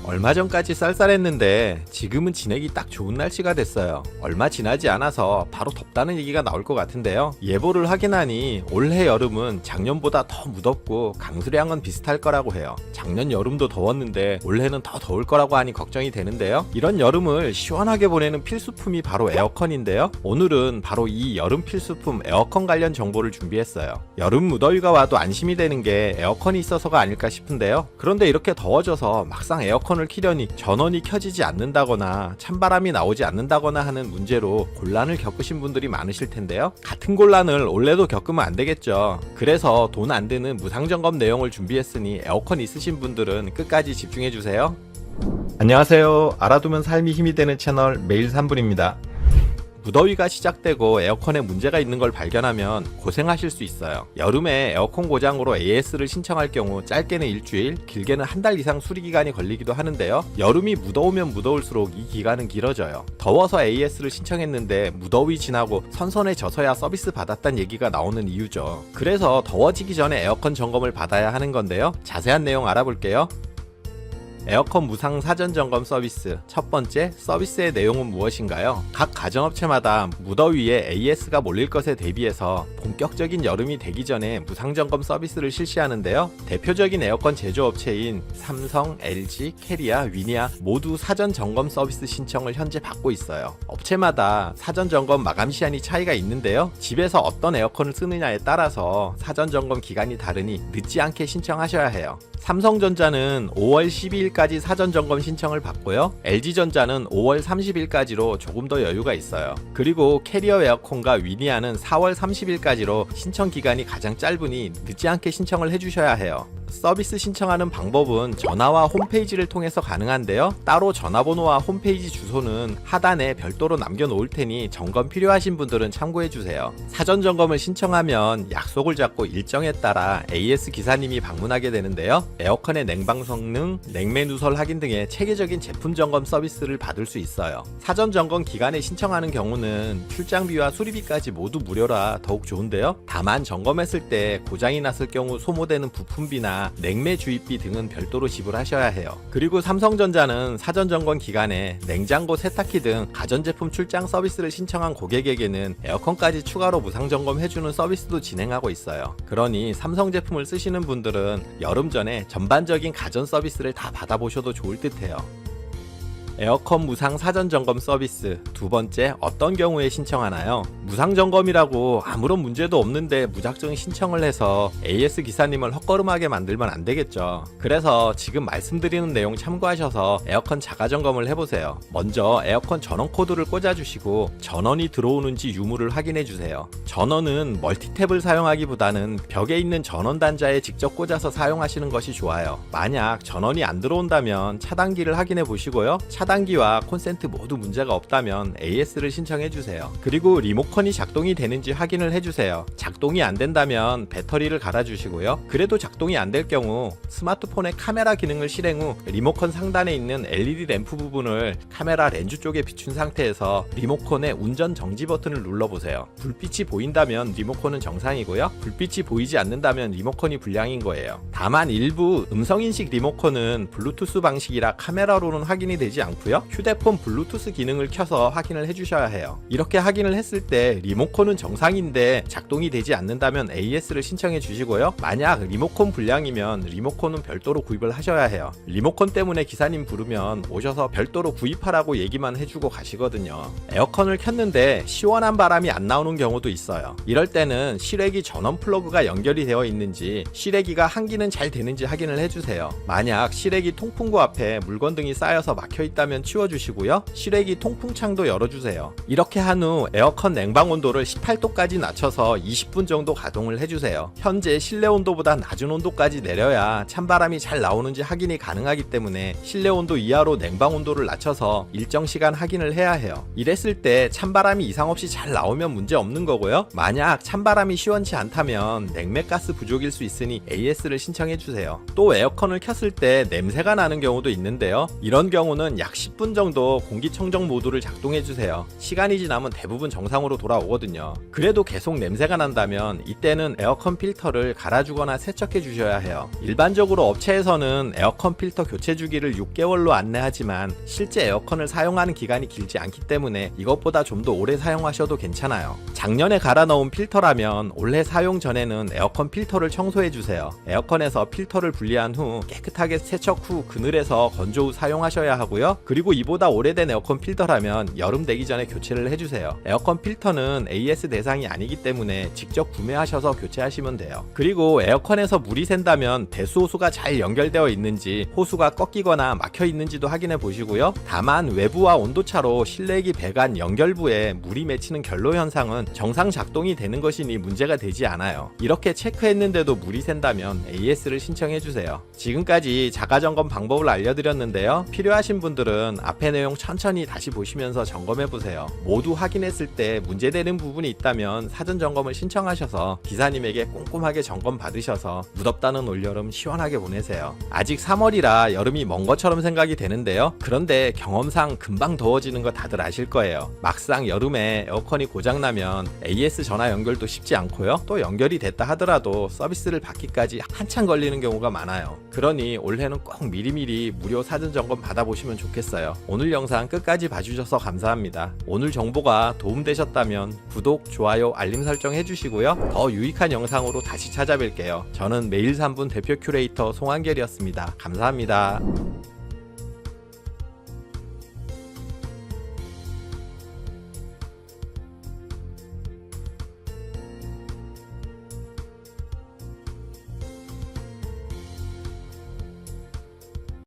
얼마 전까지 쌀쌀했는데 지금은 지내기 딱 좋은 날씨가 됐어요. 얼마 지나지 않아서 바로 덥다는 얘기가 나올 것 같은데요. 예보를 확인하니 올해 여름은 작년보다 더 무덥고 강수량은 비슷할 거라고 해요. 작년 여름도 더웠는데 올해는 더 더울 거라고 하니 걱정이 되는데요. 이런 여름을 시원하게 보내는 필수품이 바로 에어컨인데요. 오늘은 바로 이 여름 필수품 에어컨 관련 정보를 준비했어요. 여름 무더위가 와도 안심이 되는 게 에어컨이 있어서가 아닐까 싶은데요. 그런데 이렇게 더워져서 막상 에어컨을 키려니 전원이 켜지지 않는다거나 찬바람이 나오지 않는다거나 하는 문제로 곤란을 겪으신 분들이 많으실 텐데요. 같은 곤란을 올해도 겪으면 안 되겠죠. 그래서 돈 안 드는 무상점검 내용을 준비했으니 에어컨 있으신 분들은 끝까지 집중해 주세요. 안녕하세요. 알아두면 삶이 힘이 되는 채널 매일 3분입니다. 무더위가 시작되고 에어컨에 문제가 있는 걸 발견하면 고생하실 수 있어요. 여름에 에어컨 고장으로 AS를 신청할 경우 짧게는 일주일, 길게는 한 달 이상 수리 기간이 걸리기도 하는데요. 여름이 무더우면 무더울수록 이 기간은 길어져요. 더워서 AS를 신청했는데 무더위 지나고 선선해져서야 서비스 받았다는 얘기가 나오는 이유죠. 그래서 더워지기 전에 에어컨 점검을 받아야 하는 건데요. 자세한 내용 알아볼게요. 에어컨 무상 사전 점검 서비스. 첫 번째, 서비스의 내용은 무엇인가요? 각 가정업체마다 무더위에 AS가 몰릴 것에 대비해서 본격적인 여름이 되기 전에 무상 점검 서비스를 실시하는데요. 대표적인 에어컨 제조업체인 삼성, LG, 캐리아, 위니아 모두 사전 점검 서비스 신청을 현재 받고 있어요. 업체마다 사전 점검 마감 시한이 차이가 있는데요. 집에서 어떤 에어컨을 쓰느냐에 따라서 사전 점검 기간이 다르니 늦지 않게 신청하셔야 해요. 삼성전자는 5월 12일까지 사전 점검 신청을 받고요. LG전자는 5월 30일까지로 조금 더 여유가 있어요. 그리고 캐리어 에어컨과 위니아는 4월 30일까지로 신청 기간이 가장 짧으니 늦지 않게 신청을 해주셔야 해요. 서비스 신청하는 방법은 전화와 홈페이지를 통해서 가능한데요. 따로 전화번호와 홈페이지 주소는 하단에 별도로 남겨놓을 테니 점검 필요하신 분들은 참고해주세요. 사전 점검을 신청하면 약속을 잡고 일정에 따라 AS 기사님이 방문하게 되는데요. 에어컨의 냉방 성능, 냉매 누설 확인 등의 체계적인 제품 점검 서비스를 받을 수 있어요. 사전 점검 기간에 신청하는 경우는 출장비와 수리비까지 모두 무료라 더욱 좋은데요. 다만 점검했을 때 고장이 났을 경우 소모되는 부품비나 냉매 주입비 등은 별도로 지불하셔야 해요. 그리고 삼성전자는 사전 점검 기간에 냉장고, 세탁기 등 가전제품 출장 서비스를 신청한 고객에게는 에어컨까지 추가로 무상 점검해주는 서비스도 진행하고 있어요. 그러니 삼성 제품을 쓰시는 분들은 여름 전에 전반적인 가전 서비스를 다 받아보셔도 좋을 듯해요. 에어컨 무상 사전 점검 서비스. 두 번째, 어떤 경우에 신청하나요? 무상 점검이라고 아무런 문제도 없는데 무작정 신청을 해서 AS 기사님을 헛걸음하게 만들면 안 되겠죠. 그래서 지금 말씀드리는 내용 참고하셔서 에어컨 자가 점검을 해보세요. 먼저 에어컨 전원 코드를 꽂아주시고 전원이 들어오는지 유무를 확인해주세요. 전원은 멀티탭을 사용하기보다는 벽에 있는 전원 단자에 직접 꽂아서 사용하시는 것이 좋아요. 만약 전원이 안 들어온다면 차단기를 확인해 보시고요. 차단기와 콘센트 모두 문제가 없다면 AS를 신청해주세요. 그리고 리모컨이 작동이 되는지 확인을 해주세요. 작동이 안 된다면 배터리를 갈아주시고요. 그래도 작동이 안 될 경우 스마트폰의 카메라 기능을 실행 후 리모컨 상단에 있는 LED 램프 부분을 카메라 렌즈 쪽에 비춘 상태에서 리모컨의 운전 정지 버튼을 눌러보세요. 불빛이 보인다면 리모컨은 정상이고요. 불빛이 보이지 않는다면 리모컨이 불량인 거예요. 다만 일부 음성인식 리모컨은 블루투스 방식이라 카메라로는 확인이 되지 않고 휴대폰 블루투스 기능을 켜서 확인을 해주셔야 해요. 이렇게 확인을 했을 때 리모컨은 정상인데 작동이 되지 않는다면 AS를 신청해 주시고요. 만약 리모컨 불량이면 리모컨은 별도로 구입을 하셔야 해요. 리모컨 때문에 기사님 부르면 오셔서 별도로 구입하라고 얘기만 해주고 가시거든요. 에어컨을 켰는데 시원한 바람이 안 나오는 경우도 있어요. 이럴 때는 실외기 전원 플러그가 연결이 되어 있는지 실외기가 환기는 잘 되는지 확인을 해주세요. 만약 실외기 통풍구 앞에 물건 등이 쌓여서 막혀있다면 치워주시고요. 실외기 통풍창도 열어주세요. 이렇게 한 후 에어컨 냉방 온도를 18도까지 낮춰서 20분 정도 가동을 해주세요. 현재 실내 온도보다 낮은 온도까지 내려야 찬바람이 잘 나오는지 확인이 가능하기 때문에 실내 온도 이하로 냉방 온도를 낮춰서 일정 시간 확인을 해야 해요. 이랬을 때 찬바람이 이상 없이 잘 나오면 문제 없는 거고요. 만약 찬바람이 시원치 않다면 냉매가스 부족일 수 있으니 AS를 신청해 주세요. 또 에어컨을 켰을 때 냄새가 나는 경우도 있는데요. 이런 경우는 약 10분 정도 공기청정 모드를 작동해주세요. 시간이 지나면 대부분 정상으로 돌아오거든요. 그래도 계속 냄새가 난다면 이때는 에어컨 필터를 갈아주거나 세척해 주셔야 해요. 일반적으로 업체에서는 에어컨 필터 교체 주기를 6개월로 안내하지만 실제 에어컨을 사용하는 기간이 길지 않기 때문에 이것보다 좀 더 오래 사용하셔도 괜찮아요. 작년에 갈아 넣은 필터라면 올해 사용 전에는 에어컨 필터를 청소해 주세요. 에어컨에서 필터를 분리한 후 깨끗하게 세척 후 그늘에서 건조 후 사용하셔야 하고요. 그리고 이보다 오래된 에어컨 필터라면 여름 되기 전에 교체를 해주세요. 에어컨 필터는 AS 대상이 아니기 때문에 직접 구매하셔서 교체하시면 돼요. 그리고 에어컨에서 물이 샌다면 배수 호수가 잘 연결되어 있는지 호수가 꺾이거나 막혀 있는지도 확인해 보시고요. 다만 외부와 온도차로 실내기 배관 연결부에 물이 맺히는 결로 현상은 정상 작동이 되는 것이니 문제가 되지 않아요. 이렇게 체크했는데도 물이 샌다면 AS를 신청해 주세요. 지금까지 자가점검 방법을 알려드렸는데요. 필요하신 분들은 앞의 내용 천천히 다시 보시면서 점검해 보세요. 모두 확인했을 때 문제되는 부분이 있다면 사전 점검을 신청하셔서 기사님에게 꼼꼼하게 점검 받으셔서 무덥다는 올여름 시원하게 보내세요. 아직 3월이라 여름이 먼 것처럼 생각이 되는데요. 그런데 경험상 금방 더워지는 거 다들 아실 거예요. 막상 여름에 에어컨이 고장나면 AS 전화 연결도 쉽지 않고요. 또 연결이 됐다 하더라도 서비스를 받기까지 한참 걸리는 경우가 많아요. 그러니 올해는 꼭 미리미리 무료 사전 점검 받아보시면 좋겠어요. 오늘 영상 끝까지 봐주셔서 감사합니다. 오늘 정보가 도움되셨다면 구독, 좋아요, 알림 설정 해주시고요. 더 유익한 영상으로 다시 찾아뵐게요. 저는 매일 3분 대표 큐레이터 송한결이었습니다. 감사합니다.